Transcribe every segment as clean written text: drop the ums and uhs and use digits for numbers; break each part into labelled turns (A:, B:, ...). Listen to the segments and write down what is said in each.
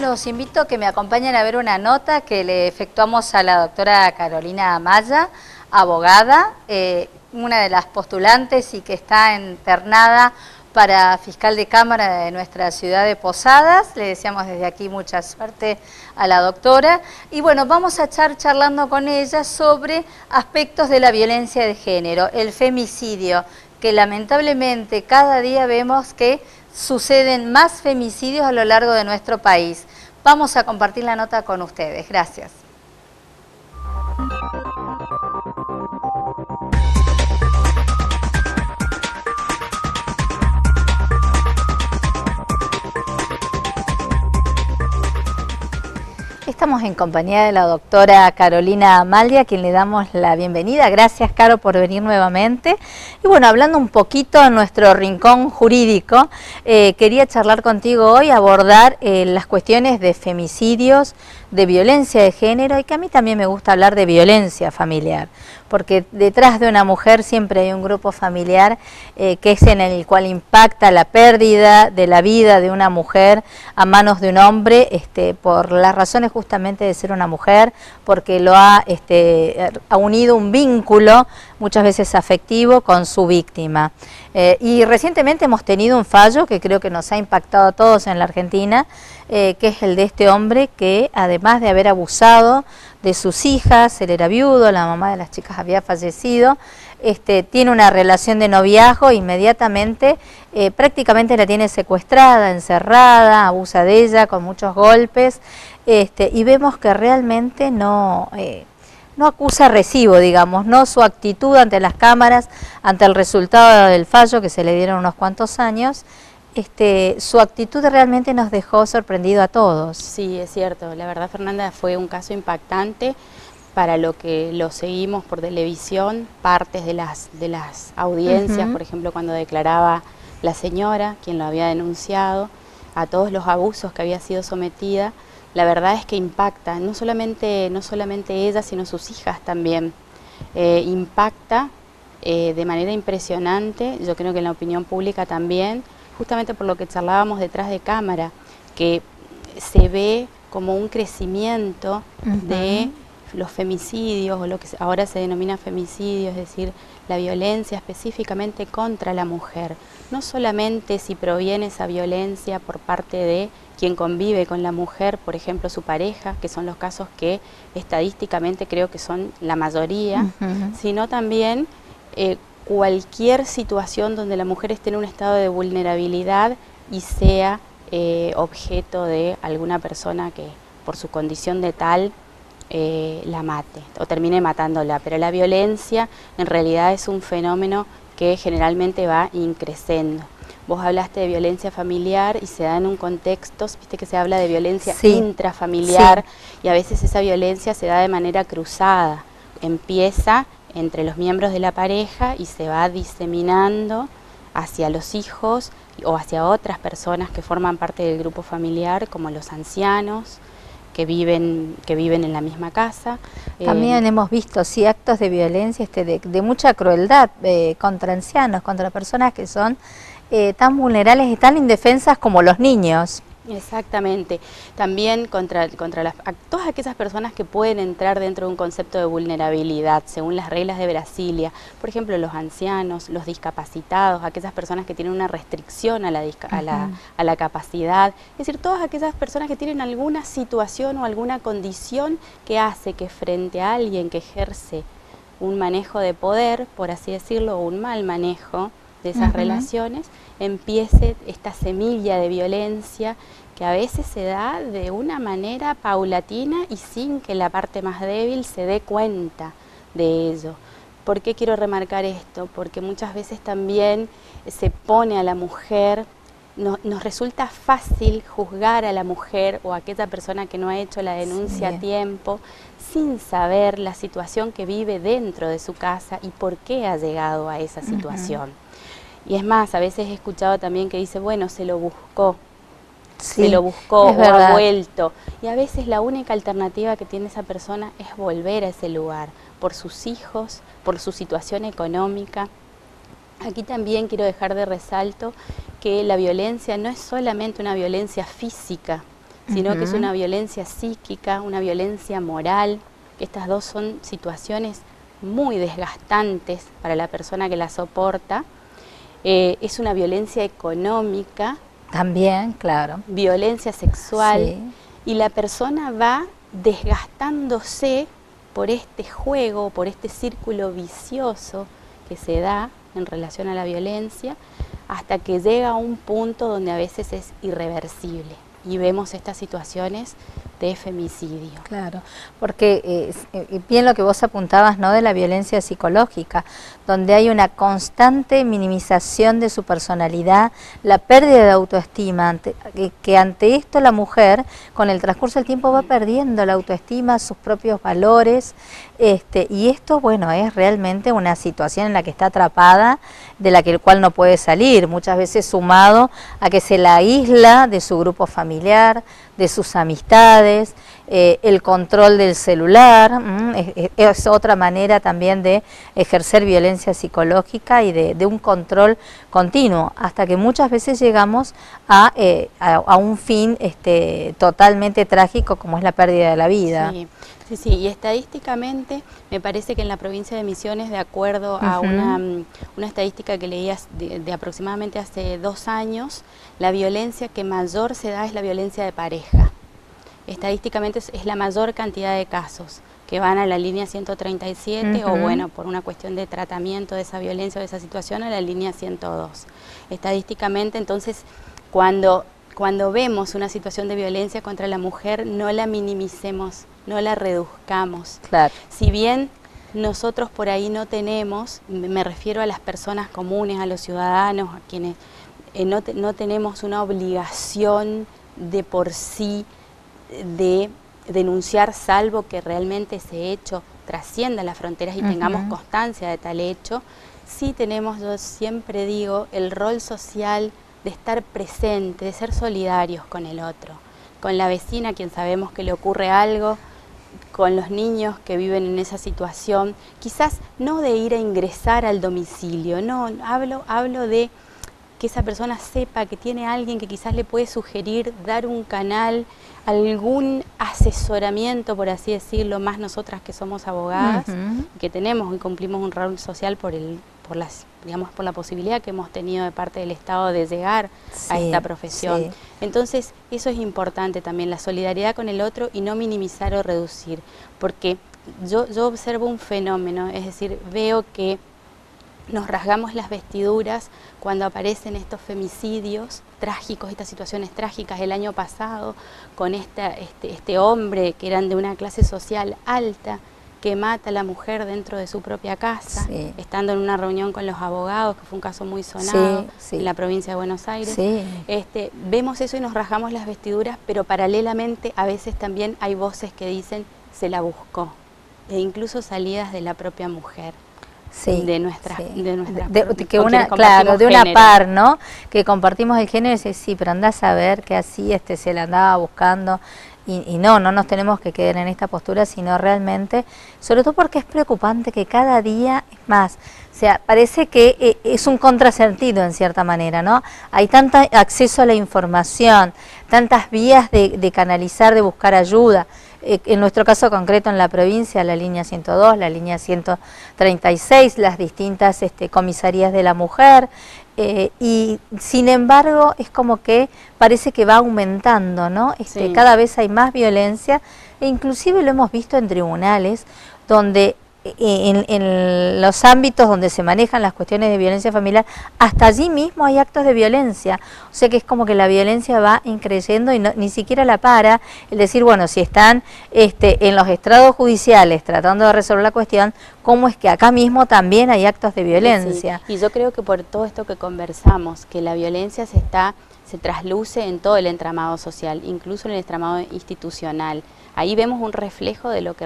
A: los invito a que me acompañen a ver una nota que le efectuamos a la doctora Carolina Amaya, abogada, una de las postulantes y que está internada para fiscal de Cámara de nuestra ciudad de Posadas. Le deseamos desde aquí mucha suerte a la doctora. Y bueno, vamos a estar charlando con ella sobre aspectos de la violencia de género, el femicidio, que lamentablemente cada día vemos que suceden más femicidios a lo largo de nuestro país. Vamos a compartir la nota con ustedes. Gracias. Estamos en compañía de la doctora Carolina Amaya, a quien le damos la bienvenida. Gracias, Caro, por venir nuevamente. Y bueno, hablando un poquito en nuestro rincón jurídico, quería charlar contigo hoy, abordar las cuestiones de femicidios, de violencia de género, y que a mí también me gusta hablar de violencia familiar, porque detrás de una mujer siempre hay un grupo familiar que es en el cual impacta la pérdida de la vida de una mujer a manos de un hombre, por las razones justamente de ser una mujer, porque lo ha unido un vínculo muchas veces afectivo con su víctima. Y recientemente hemos tenido un fallo que creo que nos ha impactado a todos en la Argentina, que es el de este hombre que, además de haber abusado de sus hijas, él era viudo, la mamá de las chicas había fallecido, tiene una relación de noviazgo, inmediatamente prácticamente la tiene secuestrada, encerrada, abusa de ella con muchos golpes, y vemos que realmente no acusa recibo, digamos, no su actitud ante las cámaras, ante el resultado del fallo que se le dieron unos cuantos años. Su actitud realmente nos dejó sorprendido a todos.
B: Sí, es cierto. La verdad, Fernanda, fue un caso impactante para lo que lo seguimos por televisión, partes de las audiencias, por ejemplo, cuando declaraba la señora, quien lo había denunciado, a todos los abusos que había sido sometida. La verdad es que impacta, no solamente ella, sino sus hijas también. Impacta de manera impresionante, yo creo que en la opinión pública también, justamente por lo que charlábamos detrás de cámara, que se ve como un crecimiento de los femicidios, o lo que ahora se denomina femicidio, es decir, la violencia específicamente contra la mujer. No solamente si proviene esa violencia por parte de quien convive con la mujer, por ejemplo su pareja, que son los casos que estadísticamente creo que son la mayoría, sino también cualquier situación donde la mujer esté en un estado de vulnerabilidad y sea objeto de alguna persona que por su condición de tal la mate o termine matándola. Pero la violencia en realidad es un fenómeno que generalmente va increciendo. Vos hablaste de violencia familiar y se da en un contexto, viste que se habla de violencia intrafamiliar, y a veces esa violencia se da de manera cruzada. Empieza entre los miembros de la pareja y se va diseminando hacia los hijos o hacia otras personas que forman parte del grupo familiar, como los ancianos que viven en la misma casa.
A: También hemos visto actos de violencia de mucha crueldad contra ancianos, contra personas que son tan vulnerables y tan indefensas como los niños.
B: Exactamente. También contra todas aquellas personas que pueden entrar dentro de un concepto de vulnerabilidad, según las reglas de Brasilia. Por ejemplo, los ancianos, los discapacitados, aquellas personas que tienen una restricción a la capacidad. Es decir, todas aquellas personas que tienen alguna situación o alguna condición que hace que frente a alguien que ejerce un manejo de poder, por así decirlo, o un mal manejo de esas relaciones, empiece esta semilla de violencia que a veces se da de una manera paulatina y sin que la parte más débil se dé cuenta de ello. ¿Por qué quiero remarcar esto? Porque muchas veces también se pone a la mujer, nos resulta fácil juzgar a la mujer o a aquella persona que no ha hecho la denuncia a tiempo, sin saber la situación que vive dentro de su casa y por qué ha llegado a esa situación. Y es más, a veces he escuchado también que dice, bueno, se lo buscó o ha vuelto. Y a veces la única alternativa que tiene esa persona es volver a ese lugar, por sus hijos, por su situación económica. Aquí también quiero dejar de resalto que la violencia no es solamente una violencia física, sino que es una violencia psíquica, una violencia moral. Estas dos son situaciones muy desgastantes para la persona que la soporta. Es una violencia económica.
A: También, claro.
B: Violencia sexual.
A: Sí.
B: Y la persona va desgastándose por este juego, por este círculo vicioso que se da en relación a la violencia, hasta que llega a un punto donde a veces es irreversible. Y vemos estas situaciones de femicidio.
A: Claro, porque bien lo que vos apuntabas, ¿no?, de la violencia psicológica, donde hay una constante minimización de su personalidad, la pérdida de autoestima, que ante esto la mujer con el transcurso del tiempo va perdiendo la autoestima, sus propios valores, y esto, bueno, es realmente una situación en la que está atrapada, de la que el cual no puede salir, muchas veces sumado a que se la aísla de su grupo familiar, de sus amistades, el control del celular, es otra manera también de ejercer violencia psicológica y de un control continuo, hasta que muchas veces llegamos a un fin totalmente trágico, como es la pérdida de la vida.
B: Sí. Sí, sí, y estadísticamente me parece que en la provincia de Misiones, de acuerdo a una estadística que leías de aproximadamente hace 2 años, la violencia que mayor se da es la violencia de pareja. Estadísticamente es la mayor cantidad de casos que van a la línea 137 o, bueno, por una cuestión de tratamiento de esa violencia o de esa situación, a la línea 102. Estadísticamente, entonces, cuando vemos una situación de violencia contra la mujer, no la minimicemos, no la reduzcamos.
A: Claro.
B: Si bien nosotros por ahí no tenemos, me refiero a las personas comunes, a los ciudadanos, a quienes no tenemos una obligación de por sí de denunciar, salvo que realmente ese hecho trascienda las fronteras y tengamos constancia de tal hecho, sí tenemos, yo siempre digo, el rol social de estar presente, de ser solidarios con el otro, con la vecina a quien sabemos que le ocurre algo, con los niños que viven en esa situación, quizás no de ir a ingresar al domicilio, no, hablo de que esa persona sepa que tiene alguien que quizás le puede sugerir, dar un canal, algún asesoramiento, por así decirlo, más nosotras que somos abogadas, que tenemos y cumplimos un rol social por la posibilidad que hemos tenido de parte del Estado de llegar a esta profesión. Sí. Entonces, eso es importante también, la solidaridad con el otro y no minimizar o reducir, porque yo observo un fenómeno, es decir, veo que nos rasgamos las vestiduras cuando aparecen estos femicidios trágicos, estas situaciones trágicas. El año pasado, con este hombre que eran de una clase social alta, que mata a la mujer dentro de su propia casa, estando en una reunión con los abogados, que fue un caso muy sonado en la provincia de Buenos Aires. Vemos eso y nos rasgamos las vestiduras, pero paralelamente a veces también hay voces que dicen se la buscó, e incluso salidas de la propia mujer. De nuestra
A: que una, claro, de una par, ¿no? Que compartimos el género y dice, sí, pero andás a ver que así se la andaba buscando. Y no nos tenemos que quedar en esta postura, sino realmente, sobre todo porque es preocupante que cada día es más. O sea, parece que es un contrasentido en cierta manera, ¿no? Hay tanto acceso a la información, tantas vías de canalizar, de buscar ayuda. En nuestro caso concreto en la provincia, la línea 102, la línea 136, las distintas comisarías de la mujer, y sin embargo es como que parece que va aumentando, ¿no? Cada vez hay más violencia, e inclusive lo hemos visto en tribunales, donde en los ámbitos donde se manejan las cuestiones de violencia familiar, hasta allí mismo hay actos de violencia. O sea que es como que la violencia va increyendo y ni siquiera la para. El decir, bueno, si están en los estrados judiciales tratando de resolver la cuestión, ¿cómo es que acá mismo también hay actos de violencia?
B: Sí. Y yo creo que por todo esto que conversamos, que la violencia se trasluce en todo el entramado social, incluso en el entramado institucional. Ahí vemos un reflejo de lo que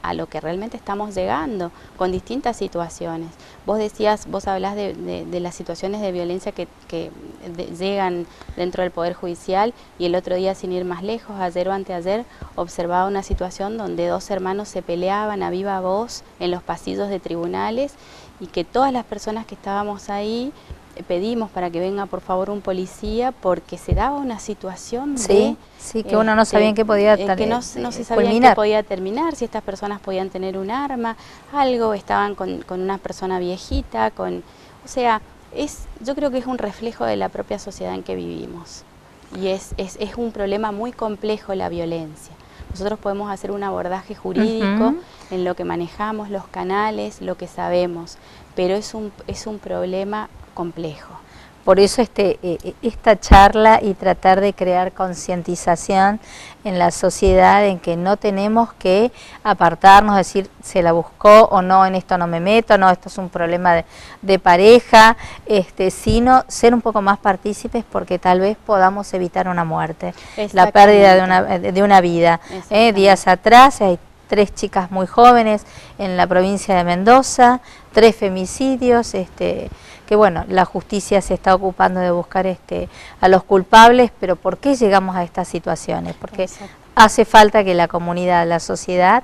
B: a lo que realmente estamos llegando con distintas situaciones. Vos hablás de las situaciones de violencia que llegan dentro del Poder Judicial, y el otro día, sin ir más lejos, ayer o anteayer, observaba una situación donde 2 hermanos se peleaban a viva voz en los pasillos de tribunales, y que todas las personas que estábamos ahí pedimos para que venga por favor un policía porque se daba una situación
A: sí, que uno no sabía en qué podía
B: que no se sabía en qué podía terminar, si estas personas podían tener un arma, algo, estaban con una persona viejita, o sea, yo creo que es un reflejo de la propia sociedad en que vivimos y es un problema muy complejo la violencia. Nosotros podemos hacer un abordaje jurídico en lo que manejamos, los canales, lo que sabemos, pero es un problema complejo.
A: Por eso esta charla y tratar de crear concientización en la sociedad en que no tenemos que apartarnos, decir se la buscó o no, en esto no me meto, no, esto es un problema de pareja, sino ser un poco más partícipes porque tal vez podamos evitar una muerte, la pérdida de una vida. Días atrás hay 3 chicas muy jóvenes en la provincia de Mendoza, 3 femicidios, que bueno, la justicia se está ocupando de buscar a los culpables, pero ¿por qué llegamos a estas situaciones? Porque hace falta que la comunidad, la sociedad,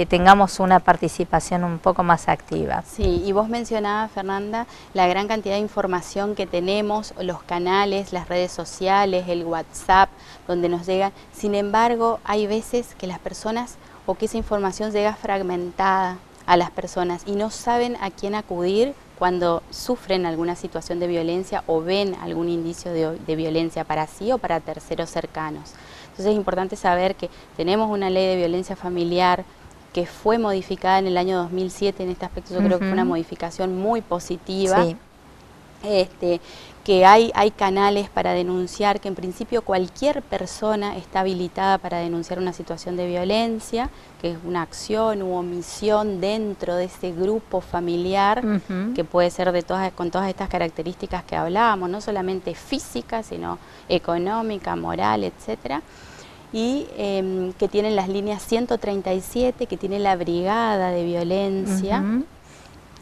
A: tengamos una participación un poco más activa.
B: Sí, y vos mencionabas, Fernanda, la gran cantidad de información que tenemos, los canales, las redes sociales, el WhatsApp, donde nos llegan. Sin embargo, hay veces que las personas o que esa información llega fragmentada a las personas y no saben a quién acudir cuando sufren alguna situación de violencia o ven algún indicio de violencia para sí o para terceros cercanos. Entonces es importante saber que tenemos una ley de violencia familiar que fue modificada en el año 2007, en este aspecto yo creo que fue una modificación muy positiva.
A: Sí.
B: Que hay canales para denunciar, que en principio cualquier persona está habilitada para denunciar una situación de violencia, que es una acción u omisión dentro de ese grupo familiar, que puede ser con todas estas características que hablábamos, no solamente física, sino económica, moral, etcétera. Y que tienen las líneas 137, que tiene la brigada de violencia,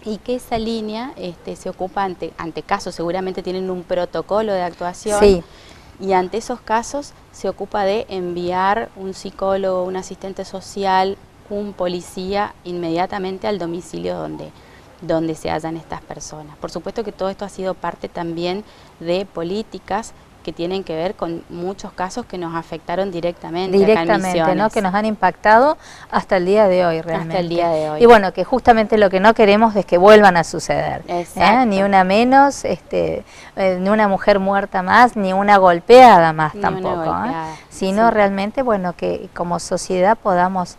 B: y que esa línea se ocupa ante casos, seguramente tienen un protocolo de actuación, y ante esos casos se ocupa de enviar un psicólogo, un asistente social, un policía inmediatamente al domicilio donde se hallan estas personas. Por supuesto que todo esto ha sido parte también de políticas que tienen que ver con muchos casos que nos afectaron directamente acá en Misiones,
A: ¿no? Que nos han impactado hasta el día de hoy realmente.
B: Hasta el día de hoy.
A: Y bueno, que justamente lo que no queremos es que vuelvan a suceder. Ni una menos, ni una mujer muerta más, ni una golpeada más tampoco. Sino realmente, bueno, que como sociedad podamos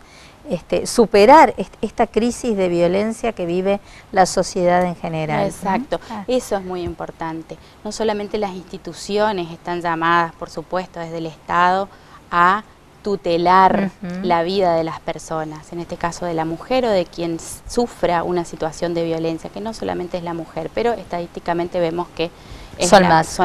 A: superar esta crisis de violencia que vive la sociedad en general.
B: Exacto, eso es muy importante. No solamente las instituciones están llamadas, por supuesto, desde el Estado a tutelar la vida de las personas, en este caso de la mujer o de quien sufra una situación de violencia, que no solamente es la mujer, pero estadísticamente vemos que son más,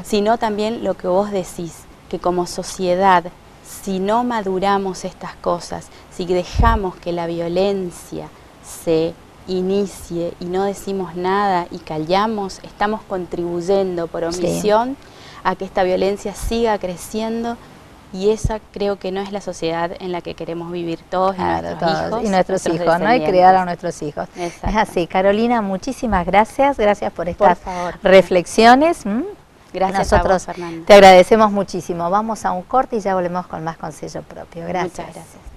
B: sino también lo que vos decís, que como sociedad, si no maduramos estas cosas, si dejamos que la violencia se inicie y no decimos nada y callamos, estamos contribuyendo por omisión a que esta violencia siga creciendo, y esa creo que no es la sociedad en la que queremos vivir todos,
A: y nuestros hijos, ¿no? Y criar a nuestros hijos. Es así. Carolina, muchísimas gracias por estas reflexiones.
B: Gracias
A: Nosotros
B: a vos, Fernanda.
A: Te agradecemos muchísimo. Vamos a un corte y ya volvemos con más con sello propio. Gracias.
B: Muchas gracias.